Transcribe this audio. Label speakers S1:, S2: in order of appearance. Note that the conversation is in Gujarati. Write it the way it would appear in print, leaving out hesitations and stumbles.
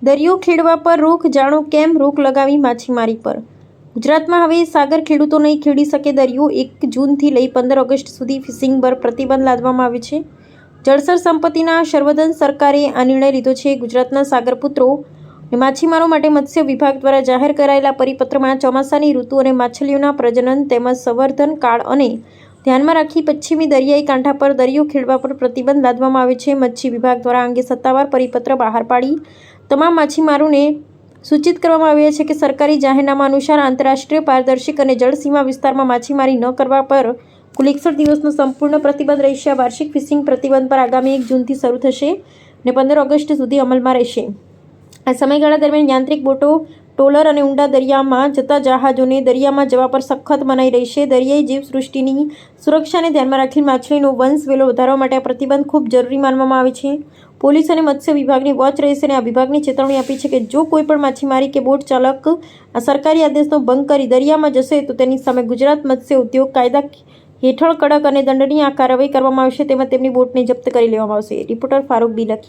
S1: દરિયો ખેડવા પર રોક, જાણો કેમ રોક લગાવી માછીમારી પર। ગુજરાતમાં હવે સાગર ખેડૂતો નહીં ખેડી શકે દરિયો। 1 જૂનથી લઈ 15 ઓગસ્ટ સુધી ફિશિંગ પર પ્રતિબંધ લાદવામાં આવ્યો છે। જળચર સંપત્તિના સંવર્ધન સરકારે આ નિર્ણય લીધો છે। ગુજરાતના સાગરપુત્રો અને માછીમારો માટે મત્સ્ય વિભાગ દ્વારા જાહેર કરાયેલા પરિપત્રમાં ચોમાસાની ઋતુ અને માછલીઓના પ્રજનન તેમજ સંવર્ધન કાળ અને ધ્યાનમાં રાખી પશ્ચિમી દરિયાઈ કાંઠા પર દરિયો ખેડવા પર પ્રતિબંધ લાદવામાં આવ્યો છે। મત્સ્ય વિભાગ દ્વારા આ અંગે સત્તાવાર પરિપત્ર બહાર પાડી તમામ માછીમારોને સૂચિત કરવામાં આવ્યા છે કે સરકારી જાહેરનામા અનુસાર આંતરરાષ્ટ્રીય પારદર્શક અને જળસીમા વિસ્તારમાં માછીમારી ન કરવા પર કુલ 61 દિવસનો સંપૂર્ણ પ્રતિબંધ રહેશે। આ વાર્ષિક ફિશિંગ પ્રતિબંધ પર આગામી 1 જૂનથી શરૂ થશે અને 15 ઓગસ્ટ સુધી અમલમાં રહેશે। આ સમયગાળા દરમિયાન યાંત્રિક બોટો, ટ્રોલર અને ઊંડા દરિયામાં જતા જહાજોને દરિયામાં જવા પર સખત મનાઈ રહેશે। દરિયાઈ જીવસૃષ્ટિની સુરક્ષાને ધ્યાનમાં રાખી માછલીનો વંશવેલો વધારવા માટે આ પ્રતિબંધ ખૂબ જરૂરી માનવામાં આવે છે। પોલીસ અને મત્સ્ય વિભાગની વોચ રહેશે અને આ વિભાગની ચેતવણી આપી છે કે જો કોઈ પણ માછીમારી કે બોટ ચાલક આ સરકારી આદેશનો ભંગ કરી દરિયામાં જશે તો તેની સામે ગુજરાત મત્સ્ય ઉદ્યોગ કાયદા હેઠળ કડક અને દંડનીય કાર્યવાહી કરવામાં આવશે તેમજ તેમની બોટને જપ્ત કરી લેવામાં આવશે। રિપોર્ટર ફારૂક બિલખી।